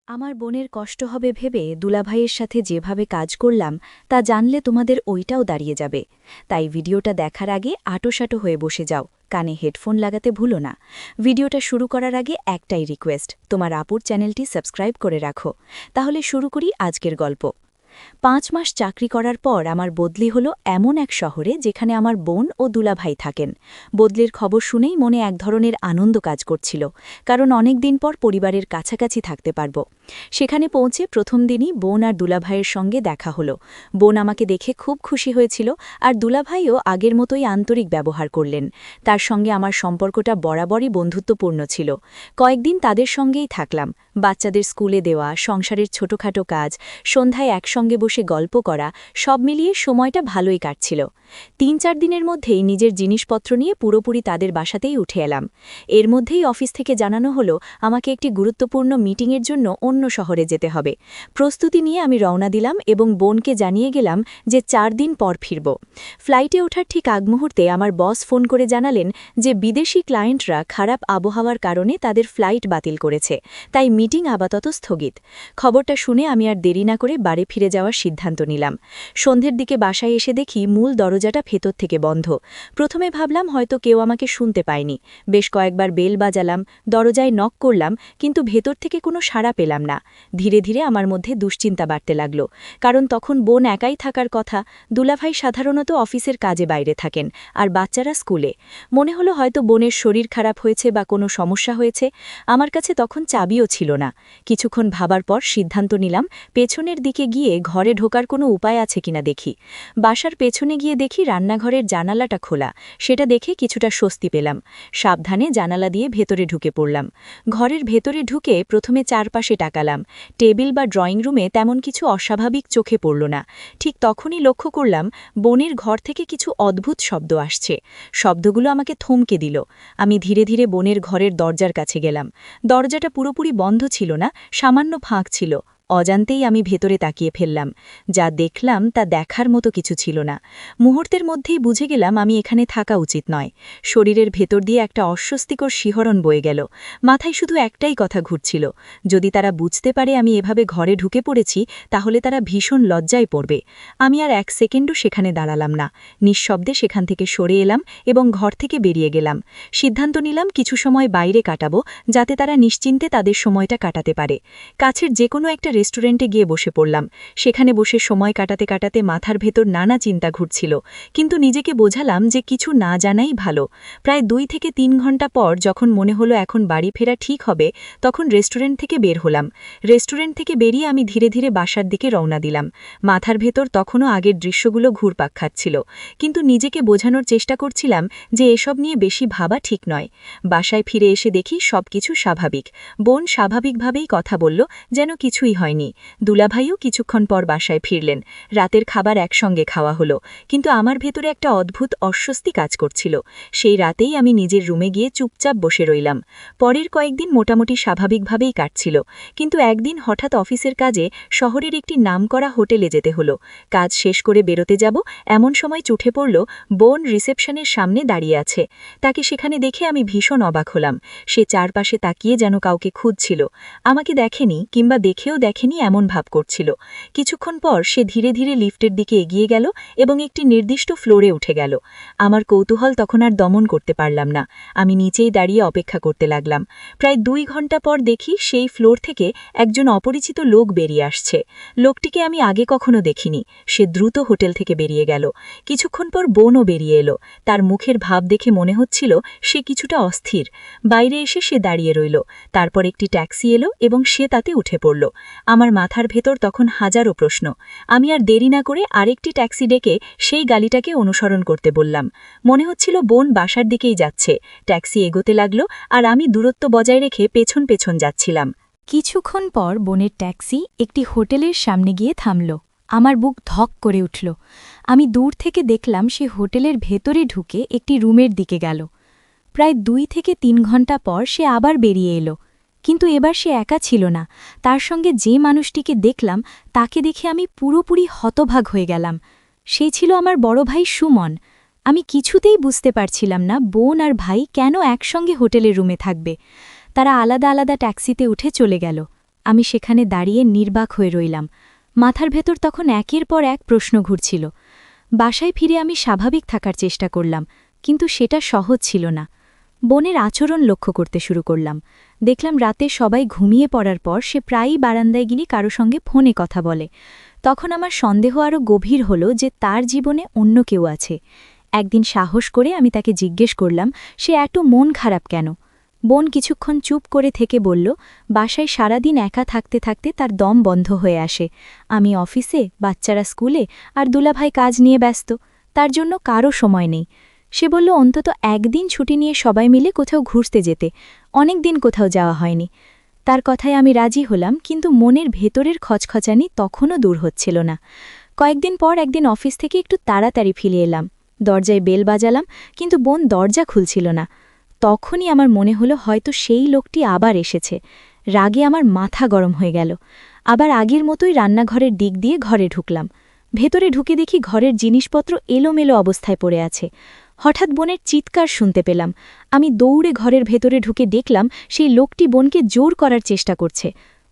আমার বোনের কষ্ট হবে ভেবে দুলাভাইয়ের সাথে যেভাবে কাজ করলাম তা জানলে তোমাদের ওইটাও দাঁড়িয়ে যাবে। তাই ভিডিওটা দেখার আগে আটোসাটো হয়ে বসে যাও, কানে হেডফোন লাগাতে ভুলো না। ভিডিওটা শুরু করার আগে একটাই রিকোয়েস্ট, তোমার আপুর চ্যানেলটি সাবস্ক্রাইব করে রাখো। তাহলে শুরু করি আজকের গল্প। ৫ মাস চাকরি করার পর আমার বদলি হলো এমন এক শহরে যেখানে আমার বোন ও দুলাভাই থাকেন। বদলির খবর শুনেই মনে এক ধরনের আনন্দ কাজ করছিল, কারণ অনেক দিন পর পরিবারের কাছাকাছি থাকতে পারব। সেখানে পৌঁছে প্রথম দিনই বোন আর দুলাভাইয়ের সঙ্গে দেখা হলো। বোন আমাকে দেখে খুব খুশি হয়েছিল, আর দুলাভাইও আগের মতোই আন্তরিক ব্যবহার করলেন। তার সঙ্গে আমার সম্পর্কটা বরাবরই বন্ধুত্বপূর্ণ ছিল। কয়েকদিন তাদের সঙ্গেই থাকলাম। বাচ্চাদের স্কুলে দেওয়া, সংসারের ছোটখাটো কাজ, সন্ধ্যায় একসঙ্গে বসে গল্প করা, সব মিলিয়ে সময়টা ভালোই কাটছিল। ৩-৪ দিনের মধ্যেই নিজের জিনিসপত্র নিয়ে পুরোপুরি তাদের বাসাতেই উঠে এলাম। এর মধ্যেই অফিস থেকে জানানো হলো আমাকে একটি গুরুত্বপূর্ণ মিটিংয়ের জন্য অন্য শহরে যেতে হবে। প্রস্তুতি নিয়ে আমি রওনা দিলাম এবং বোনকে জানিয়ে গেলাম যে ৪ দিন পর ফিরব। ফ্লাইটে ওঠার ঠিক আগ মুহূর্তে আমার বস ফোন করে জানালেন যে বিদেশি ক্লায়েন্টরা খারাপ আবহাওয়ার কারণে তাদের ফ্লাইট বাতিল করেছে, তাই মিটিং আপাতত স্থগিত। খবরটা শুনে আমি আর দেরি না করে বাড়ি ফিরে যাওয়ার সিদ্ধান্ত নিলাম। সন্ধ্যের দিকে বাসায় এসে দেখি মূল দরজাটা ভেতর থেকে বন্ধ। প্রথমে ভাবলাম হয়তো কেউ আমাকে শুনতে পায়নি। বেশ কয়েকবার বেল বাজালাম, দরজায় নক করলাম, কিন্তু ভেতর থেকে কোনো সাড়া পেলাম না। ধীরে ধীরে আমার মধ্যে দুশ্চিন্তা বাড়তে লাগল, কারণ তখন বোন একাই থাকার কথা। দুলাভাই সাধারণত অফিসের কাজে বাইরে থাকেন, আর বাচ্চারা স্কুলে। মনে হলো হয়তো বোনের শরীর খারাপ হয়েছে বা কোনো সমস্যা হয়েছে। আমার কাছে তখন চাবিও ছিল না। কিছুক্ষণ ভাবার পর সিদ্ধান্ত নিলাম পেছনের দিকে গিয়ে ঘরে ঢোকার কোনো উপায় আছে কিনা দেখি। বাসার পেছনে গিয়ে দেখি রান্নাঘরের জানালাটা খোলা। সেটা দেখে কিছুটা স্বস্তি পেলাম। সাবধানে জানালা দিয়ে ভেতরে ঢুকে পড়লাম। ঘরের ভেতরে ঢুকে প্রথমে চারপাশে তাকালাম। টেবিল বা ড্রয়িং রুমে তেমন কিছু অস্বাভাবিক চোখে পড়ল না। ঠিক তখনই লক্ষ্য করলাম বোনের ঘর থেকে কিছু অদ্ভুত শব্দ আসছে। শব্দগুলো আমাকে থমকে দিল। আমি ধীরে ধীরে বোনের ঘরের দরজার কাছে গেলাম। দরজাটা পুরোপুরি বন্ধ ছিল না, সামান্য ফাঁক ছিল। অজান্তেই আমি ভেতরে তাকিয়ে ফেললাম। যা দেখলাম তা দেখার মতো কিছু ছিল না। মুহূর্তের মধ্যেই বুঝে গেলাম আমি এখানে থাকা উচিত নয়। শরীরের ভেতর দিয়ে একটা অস্বস্তিকর শিহরণ বয়ে গেল। মাথায় শুধু একটাই কথা ঘুরছিল, যদি তারা বুঝতে পারে আমি এভাবে ঘরে ঢুকে পড়েছি তাহলে তারা ভীষণ লজ্জায় পড়বে। আমি আর এক সেকেন্ডও সেখানে দাঁড়ালাম না। নিঃশব্দে সেখান থেকে সরে এলাম এবং ঘর থেকে বেরিয়ে গেলাম। সিদ্ধান্ত নিলাম কিছু সময় বাইরে কাটাবো, যাতে তারা নিশ্চিন্তে তাদের সময়টা কাটাতে পারে। কাছের যে কোনো একটা রেস্টুরেন্টে গিয়ে বসে পড়লাম। সেখানে বসে সময় কাটাতে কাটাতে মাথার ভেতর নানা চিন্তা ঘুরছিল, কিন্তু নিজেকে বোঝালাম যে কিছু না জানাই ভালো। প্রায় 2 থেকে 3 ঘন্টা পর যখন মনে হলো এখন বাড়ি ফেরা ঠিক হবে, তখন রেস্টুরেন্ট থেকে বের হলাম। রেস্টুরেন্ট থেকে বেরিয়ে আমি ধীরে ধীরে বাসার দিকে রওনা দিলাম। মাথার ভেতর তখনও আগের দৃশ্যগুলো ঘুরপাক খাচ্ছিল, কিন্তু নিজেকে বোঝানোর চেষ্টা করছিলাম যে এসব নিয়ে বেশি ভাবা ঠিক নয়। বাসায় ফিরে এসে দেখি সবকিছু স্বাভাবিক। বোন স্বাভাবিকভাবেই কথা বলল, যেন কিছুই হয়নি। দুলাভাইও কিছুক্ষণ পর বাসায় ফিরলেন। রাতের খাবার একসঙ্গে খাওয়া হলো, কিন্তু আমার ভেতরে একটা অদ্ভুত অস্বস্তি কাজ করছিল। সেই রাতেই আমি নিজের রুমে গিয়ে চুপচাপ বসে রইলাম। পরের কয়েকদিন মোটামুটি স্বাভাবিকভাবেই কাটছিল, কিন্তু একদিন হঠাৎ অফিসের কাজে শহরের একটি নামকরা হোটেলে যেতে হলো। কাজ শেষ করে বেরোতে যাব এমন সময় চোখে পড়ল বোন রিসেপশনের সামনে দাঁড়িয়ে আছে। তাকে সেখানে দেখে আমি ভীষণ অবাক হলাম। সে চারপাশে তাকিয়ে যেন কাউকে খুঁজছিল। আমাকে দেখেনি, কিংবা দেখেও দেখেনি এমন ভাব করছিল। কিছুক্ষণ পর সে ধীরে ধীরে লিফটের দিকে এগিয়ে গেল এবং একটি নির্দিষ্ট ফ্লোরে উঠে গেল। আমার কৌতূহল তখন আর দমন করতে পারলাম না। আমি নিচেই দাঁড়িয়ে অপেক্ষা করতে লাগলাম। প্রায় 2 ঘন্টা পর দেখি সেই ফ্লোর থেকে একজন অপরিচিত লোক বেরিয়ে আসছে। লোকটিকে আমি আগে কখনো দেখিনি। সে দ্রুত হোটেল থেকে বেরিয়ে গেল। কিছুক্ষণ পর বোনও বেরিয়ে এলো। তার মুখের ভাব দেখে মনে হচ্ছিল সে কিছুটা অস্থির। বাইরে এসে সে দাঁড়িয়ে রইল। তারপর একটি ট্যাক্সি এলো এবং সে তাতে উঠে পড়ল। আমার মাথার ভেতর তখন হাজারো প্রশ্ন। আমি আর দেরি না করে আরেকটি ট্যাক্সি ডেকে সেই গাড়িটাকে অনুসরণ করতে বললাম। মনে হচ্ছিল বোন বাসার দিকেই যাচ্ছে। ট্যাক্সি এগোতে লাগলো, আর আমি দূরত্ব বজায় রেখে পেছন পেছন যাচ্ছিলাম। কিছুক্ষণ পর বোনের ট্যাক্সি একটি হোটেলের সামনে গিয়ে থামল। আমার বুক ধক করে উঠল। আমি দূর থেকে দেখলাম সে হোটেলের ভেতরে ঢুকে একটি রুমের দিকে গেল। প্রায় 2 থেকে 3 ঘন্টা পর সে আবার বেরিয়ে এলো, কিন্তু এবার সে একা ছিল না। তার সঙ্গে যে মানুষটিকে দেখলাম তাকে দেখে আমি পুরোপুরি হতভাগ হয়ে গেলাম। সেই ছিল আমার বড় ভাই সুমন। আমি কিছুতেই বুঝতে পারছিলাম না বোন আর ভাই কেন একসঙ্গে হোটেলের রুমে থাকবে। তারা আলাদা আলাদা ট্যাক্সিতে উঠে চলে গেল। আমি সেখানে দাঁড়িয়ে নির্বাক হয়ে রইলাম। মাথার ভেতর তখন একের পর এক প্রশ্ন ঘুরছিল। বাসায় ফিরে আমি স্বাভাবিক থাকার চেষ্টা করলাম, কিন্তু সেটা সহজ ছিল না। বোনের আচরণ লক্ষ্য করতে শুরু করলাম। দেখলাম রাতে সবাই ঘুমিয়ে পড়ার পর সে প্রায়ই বারান্দায় গিয়ে কারো সঙ্গে ফোনে কথা বলে। তখন আমার সন্দেহ আরও গভীর হলো যে তার জীবনে অন্য কেউ আছে। একদিন সাহস করে আমি তাকে জিজ্ঞেস করলাম, সে এত মন খারাপ কেন? বোন কিছুক্ষণ চুপ করে থেকে বলল, বাসায় সারাদিন একা থাকতে থাকতে তার দম বন্ধ হয়ে আসে। আমি অফিসে, বাচ্চারা স্কুলে, আর দুলাভাই কাজ নিয়ে ব্যস্ত, তার জন্য কারও সময় নেই। সে বলল অন্তত একদিন ছুটি নিয়ে সবাই মিলে কোথাও ঘুরতে যেতে, অনেক দিন কোথাও যাওয়া হয়নি। তার কথায় আমি রাজি হলাম, কিন্তু মনের ভেতরের খচখচানি তখনও দূর হচ্ছিল না। কয়েকদিন পর একদিন অফিস থেকে একটু তাড়াতাড়ি ফিরে এলাম। দরজায় বেল বাজালাম, কিন্তু বোন দরজা খুলছিল না। তখনই আমার মনে হলো হয়তো সেই লোকটি আবার এসেছে। রাগে আমার মাথা গরম হয়ে গেল। আবার আগের মতোই রান্নাঘরের দিক দিয়ে ঘরে ঢুকলাম। ভেতরে ঢুকে দেখি ঘরের জিনিসপত্র এলোমেলো অবস্থায় পড়ে আছে। হঠাৎ বোনের চিৎকার শুনতে পেলাম। আমি দৌড়ে ঘরের ভেতরে ঢুকে দেখলাম সেই লোকটি বোনকে জোর করার চেষ্টা করছে।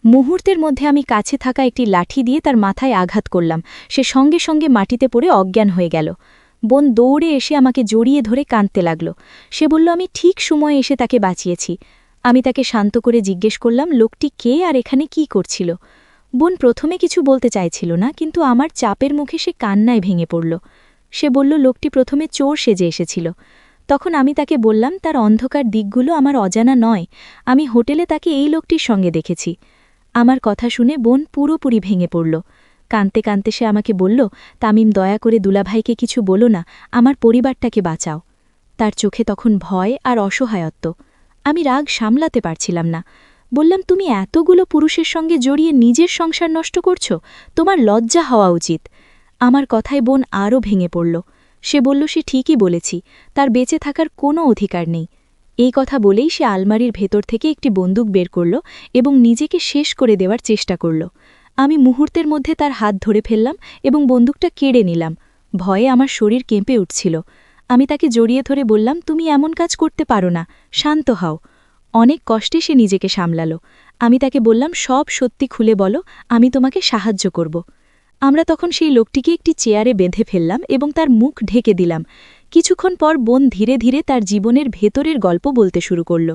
মুহূর্তের মধ্যে আমি কাছে থাকা একটি লাঠি দিয়ে তার মাথায় আঘাত করলাম। সে সঙ্গে সঙ্গে মাটিতে পড়ে অজ্ঞান হয়ে গেল। বোন দৌড়ে এসে আমাকে জড়িয়ে ধরে কাঁদতে লাগল। সে বলল আমি ঠিক সময়ে এসে তাকে বাঁচিয়েছি। আমি তাকে শান্ত করে জিজ্ঞেস করলাম লোকটি কে আর এখানে কি করছিল। বোন প্রথমে কিছু বলতে চাইছিল না, কিন্তু আমার চাপের মুখে সে কান্নায় ভেঙে পড়ল। সে বলল লোকটি প্রথমে চোর সেজে এসেছিল। তখন আমি তাকে বললাম তার অন্ধকার দিকগুলো আমার অজানা নয়, আমি হোটেলে তাকে এই লোকটির সঙ্গে দেখেছি। আমার কথা শুনে বোন পুরোপুরি ভেঙে পড়ল। কাঁদতে কাঁদতে সে আমাকে বলল, তামিম দয়া করে দুলাভাইকে কিছু বলো না, আমার পরিবারটাকে বাঁচাও। তার চোখে তখন ভয় আর অসহায়ত্ব। আমি রাগ সামলাতে পারছিলাম না। বললাম তুমি এতগুলো পুরুষের সঙ্গে জড়িয়ে নিজের সংসার নষ্ট করছো, তোমার লজ্জা হওয়া উচিত। আমার কথায় বোন আরও ভেঙে পড়ল। সে বলল সে ঠিকই বলেছি, তার বেঁচে থাকার কোনো অধিকার নেই। এই কথা বলেই সে আলমারির ভেতর থেকে একটি বন্দুক বের করল এবং নিজেকে শেষ করে দেওয়ার চেষ্টা করল। আমি মুহূর্তের মধ্যে তার হাত ধরে ফেললাম এবং বন্দুকটা কেড়ে নিলাম। ভয়ে আমার শরীর কেঁপে উঠছিল। আমি তাকে জড়িয়ে ধরে বললাম তুমি এমন কাজ করতে পারো না, শান্ত হও। অনেক কষ্টে সে নিজেকে সামলালো। আমি তাকে বললাম সব সত্যি খুলে বলো, আমি তোমাকে সাহায্য করব। আমরা তখন সেই লোকটিকে একটি চেয়ারে বেঁধে ফেললাম এবং তার মুখ ঢেকে দিলাম। কিছুক্ষণ পর বোন ধীরে ধীরে তার জীবনের ভেতরের গল্প বলতে শুরু করল।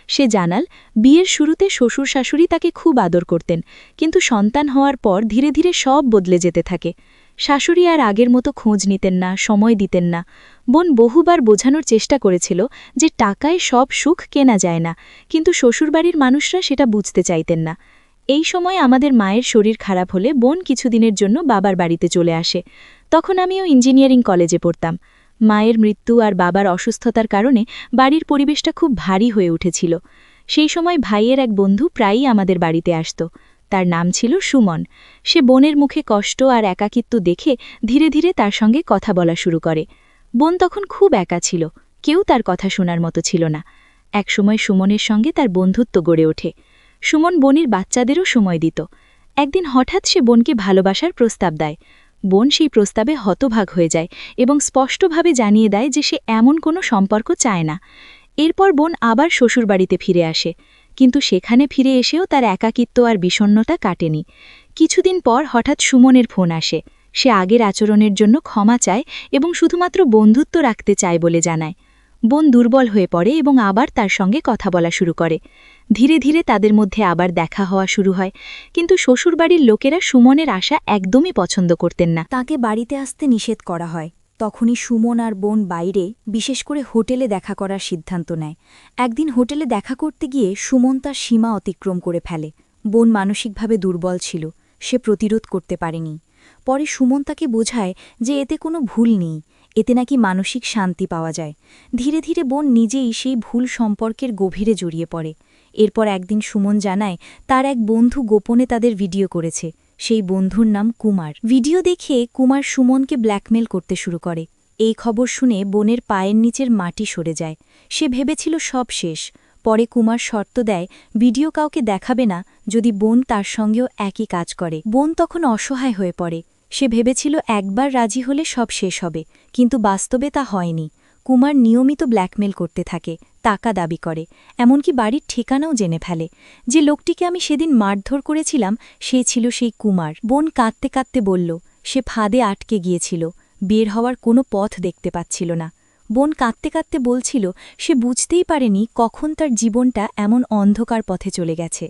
সে জানাল বিয়ের শুরুতে শ্বশুর শাশুড়ি তাকে খুব আদর করতেন, কিন্তু সন্তান হওয়ার পর ধীরে ধীরে সব বদলে যেতে থাকে। শাশুড়ি আর আগের মতো খোঁজ নিতেন না, সময় দিতেন না। বোন বহুবার বোঝানোর চেষ্টা করেছিল যে টাকায় সব সুখ কেনা যায় না, কিন্তু শ্বশুরবাড়ির মানুষরা সেটা বুঝতে চাইতেন না। এই সময় আমাদের মায়ের শরীর খারাপ হলে বোন কিছুদিনের জন্য বাবার বাড়িতে চলে আসে। তখন আমিও ইঞ্জিনিয়ারিং কলেজে পড়তাম। মায়ের মৃত্যু আর বাবার অসুস্থতার কারণে বাড়ির পরিবেশটা খুব ভারী হয়ে উঠেছিল। সেই সময় ভাইয়ের এক বন্ধু প্রায়ই আমাদের বাড়িতে আসত। তার নাম ছিল সুমন। সে বোনের মুখে কষ্ট আর একাকিত্ব দেখে ধীরে ধীরে তার সঙ্গে কথা বলা শুরু করে। বোন তখন খুব একা ছিল, কেউ তার কথা শোনার মতো ছিল না। একসময় সুমনের সঙ্গে তার বন্ধুত্ব গড়ে ওঠে। সুমন বোনের বাচ্চাদেরও সময় দিত। একদিন হঠাৎ সে বোনকে ভালোবাসার প্রস্তাব দেয়। বোন সেই প্রস্তাবে হতভাগ হয়ে যায় এবং স্পষ্টভাবে জানিয়ে দেয় যে সে এমন কোনো সম্পর্ক চায় না। এরপর বোন আবার শ্বশুরবাড়িতে ফিরে আসে, কিন্তু সেখানে ফিরে এসেও তার একাকিত্ব আর বিষণ্ণতা কাটেনি। কিছুদিন পর হঠাৎ সুমনের ফোন আসে। সে আগের আচরণের জন্য ক্ষমা চায় এবং শুধুমাত্র বন্ধুত্ব রাখতে চায় বলে জানায়। বোন দুর্বল হয়ে পড়ে এবং আবার তার সঙ্গে কথা বলা শুরু করে। ধীরে ধীরে তাদের মধ্যে আবার দেখা হওয়া শুরু হয়, কিন্তু শ্বশুরবাড়ির লোকেরা সুমনের আশা একদমই পছন্দ করতেন না। তাকে বাড়িতে আসতে নিষেধ করা হয়। তখনই সুমন আর বোন বাইরে, বিশেষ করে হোটেলে দেখা করার সিদ্ধান্ত নেয়। একদিন হোটেলে দেখা করতে গিয়ে সুমন তার সীমা অতিক্রম করে ফেলে। বোন মানসিকভাবে দুর্বল ছিল, সে প্রতিরোধ করতে পারেনি। পরে সুমন তাকে বোঝায় যে এতে কোনো ভুল নেই, এতে নাকি মানসিক শান্তি পাওয়া যায়। ধীরে ধীরে বোন নিজেই সেই ভুল সম্পর্কের গভীরে জড়িয়ে পড়ে। এরপর একদিন সুমন জানায় তার এক বন্ধু গোপনে তাদের ভিডিও করেছে। সেই বন্ধুর নাম কুমার। ভিডিও দেখে কুমার সুমনকে ব্ল্যাকমেল করতে শুরু করে। এই খবর শুনে বোনের পায়ের নিচের মাটি সরে যায়। সে ভেবেছিল সব শেষ। পরে কুমার শর্ত দেয় ভিডিও কাউকে দেখাবে না যদি বোন তার সঙ্গেও একই কাজ করে। বোন তখন অসহায় হয়ে পড়ে। সে ভেবেছিল একবার রাজি হলে সব শেষ হবে, কিন্তু বাস্তবে তা হয়নি। কুমার নিয়মিত ব্ল্যাকমেল করতে থাকে, টাকা দাবি করে, এমনকি বাড়ির ঠিকানাও জেনে ফেলে। যে লোকটিকে আমি সেদিন মারধর করেছিলাম সে ছিল সেই কুমার। বোন কাঁদতে কাঁদতে বলল সে ফাঁদে আটকে গিয়েছিল, বের হওয়ার কোনো পথ দেখতে পাচ্ছিল না। বোন কাঁদতে কাঁদতে বলছিল সে বুঝতেই পারেনি কখন তার জীবনটা এমন অন্ধকার পথে চলে গেছে।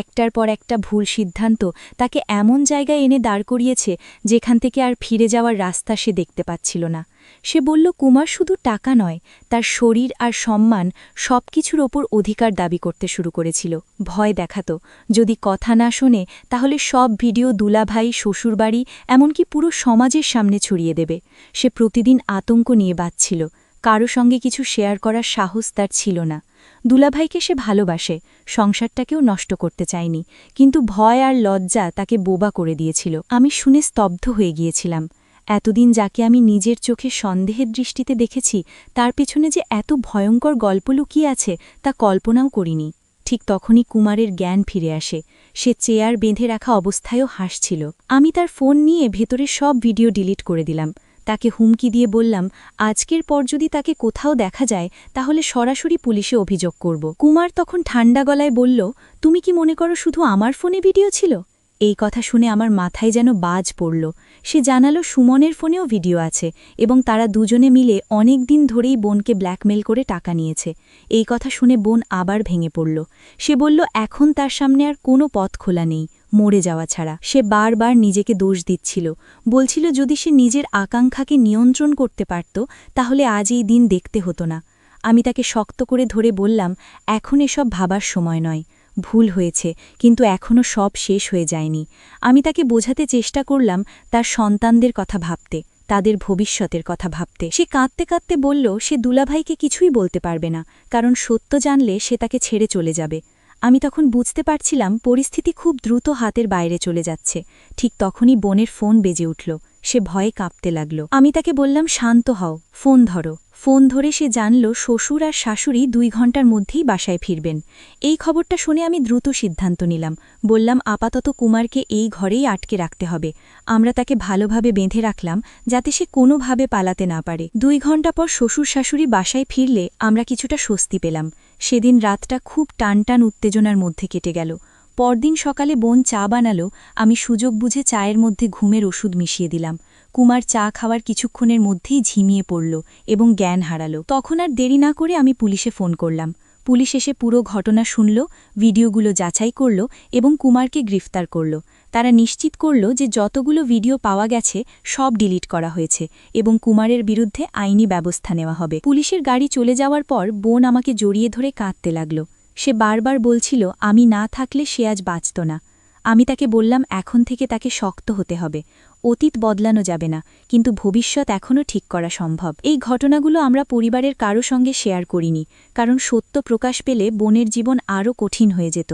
একটার পর একটা ভুল সিদ্ধান্ত তাকে এমন জায়গায় এনে দাঁড় করিয়েছে যেখান থেকে আর ফিরে যাওয়ার রাস্তা সে দেখতে পাচ্ছিল না। সে বলল কুমার শুধু টাকা নয়, তার শরীর আর সম্মান সবকিছুর ওপর অধিকার দাবি করতে শুরু করেছিল। ভয় দেখাত যদি কথা না শোনে তাহলে সব ভিডিও দুলাভাই, শ্বশুরবাড়ি, এমনকি পুরো সমাজের সামনে ছড়িয়ে দেবে। সে প্রতিদিন আতঙ্ক নিয়ে বাঁচছিল, কারো সঙ্গে কিছু শেয়ার করার সাহস তার ছিল না। দুলাভাইকে সে ভালোবাসে, সংসারটাকেও নষ্ট করতে চায়নি, কিন্তু ভয় আর লজ্জা তাকে বোবা করে দিয়েছিল। আমি শুনে স্তব্ধ হয়ে গিয়েছিলাম। এতদিন যাকে আমি নিজের চোখে সন্দেহের দৃষ্টিতে দেখেছি তার পেছনে যে এত ভয়ঙ্কর গল্প লুকিয়ে আছে তা কল্পনাও করিনি। ঠিক তখনই কুমারের জ্ঞান ফিরে আসে। সে চেয়ার বেঁধে রাখা অবস্থায়ও হাসছিল। আমি তার ফোন নিয়ে ভেতরের সব ভিডিও ডিলিট করে দিলাম। তাকে হুমকি দিয়ে বললাম আজকের পর যদি তাকে কোথাও দেখা যায় তাহলে সরাসরি পুলিশে অভিযোগ করব। কুমার তখন ঠান্ডা গলায় বলল, তুমি কি মনে করো শুধু আমার ফোনে ভিডিও ছিল? এই কথা শুনে আমার মাথায় যেন বাজ পড়ল। সে জানালো সুমনের ফোনেও ভিডিও আছে এবং তারা দুজনে মিলে অনেক দিন ধরেই বোনকে ব্ল্যাকমেল করে টাকা নিয়েছে। এই কথা শুনে বোন আবার ভেঙে পড়ল। সে বলল এখন তার সামনে আর কোনো পথ খোলা নেই, মরে যাওয়া ছাড়া। সে বারবার নিজেকে দোষ দিচ্ছিল, বলছিল যদি সে নিজের আকাঙ্ক্ষাকে নিয়ন্ত্রণ করতে পারত তাহলে আজ এই দিন দেখতে হতো না। আমি তাকে শক্ত করে ধরে বললাম এখন এসব ভাবার সময় নয়, ভুল হয়েছে কিন্তু এখনও সব শেষ হয়ে যায়নি। আমি তাকে বোঝাতে চেষ্টা করলাম তার সন্তানদের কথা ভাবতে, তাদের ভবিষ্যতের কথা ভাবতে। সে কাঁদতে কাঁদতে বলল সে দুলাভাইকে কিছুই বলতে পারবে না, কারণ সত্য জানলে সে তাকে ছেড়ে চলে যাবে। আমি তখন বুঝতে পারছিলাম পরিস্থিতি খুব দ্রুত হাতের বাইরে চলে যাচ্ছে। ঠিক তখনই বোনের ফোন বেজে উঠল। সে ভয়ে কাঁপতে লাগল। আমি তাকে বললাম শান্ত হও, ফোন ধরো। ফোন ধরে সে জানল শ্বশুর আর শাশুড়ি 2 ঘন্টার মধ্যেই বাসায় ফিরবেন। এই খবরটা শুনে আমি দ্রুত সিদ্ধান্ত নিলাম। বললাম আপাতত কুমারকে এই ঘরেই আটকে রাখতে হবে। আমরা তাকে ভালোভাবে বেঁধে রাখলাম যাতে সে কোনোভাবে পালাতে না পারে। 2 ঘন্টা পর শ্বশুর শাশুড়ি বাসায় ফিরলে আমরা কিছুটা স্বস্তি পেলাম। সেদিন রাতটা খুব টানটান উত্তেজনার মধ্যে কেটে গেল। পরদিন সকালে বোন চা বানালো, আমি সুযোগ বুঝে চায়ের মধ্যে ঘুমের ওষুধ মিশিয়ে দিলাম। কুমার চা খাওয়ার কিছুক্ষণের মধ্যেই ঝিমিয়ে পড়ল এবং জ্ঞান হারালো। তখন আর দেরি না করে আমি পুলিশে ফোন করলাম। পুলিশ এসে পুরো ঘটনা শুনল, ভিডিওগুলো যাচাই করল এবং কুমারকে গ্রেফতার করল। তারা নিশ্চিত করল যে যতগুলো ভিডিও পাওয়া গেছে সব ডিলিট করা হয়েছে এবং কুমারের বিরুদ্ধে আইনি ব্যবস্থা নেওয়া হবে। পুলিশের গাড়ি চলে যাওয়ার পর বোন আমাকে জড়িয়ে ধরে কাঁদতে লাগল। সে বারবার বলছিল আমি না থাকলে সে আজ বাঁচত না। আমি তাকে বললাম এখন থেকে তাকে শক্ত হতে হবে। অতীত বদলানো যাবে না, কিন্তু ভবিষ্যৎ এখনও ঠিক করা সম্ভব। এই ঘটনাগুলো আমরা পরিবারের কারো সঙ্গে শেয়ার করিনি, কারণ সত্য প্রকাশ পেলে বোনের জীবন আরও কঠিন হয়ে যেত।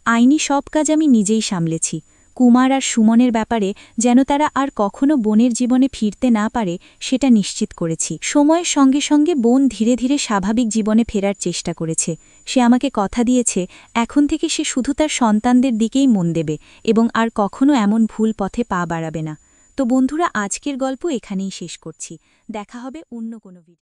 আইনি সব কাজ আমি নিজেই সামলেছি। কুমার আর সুমনের ব্যাপারে যেন তারা আর কখনো বোনের জীবনে ফিরতে না পারে সেটা নিশ্চিত করেছি। সময়ের সঙ্গে সঙ্গে বোন ধীরে ধীরে স্বাভাবিক জীবনে ফেরার চেষ্টা করেছে। সে আমাকে কথা দিয়েছে এখন থেকে সে শুধু তার সন্তানদের দিকেই মন দেবে এবং আর কখনো এমন ভুল পথে পা বাড়াবে না। তো বন্ধুরা, আজকের গল্প এখানেই শেষ করছি। দেখা হবে অন্য কোনো ভিডিও।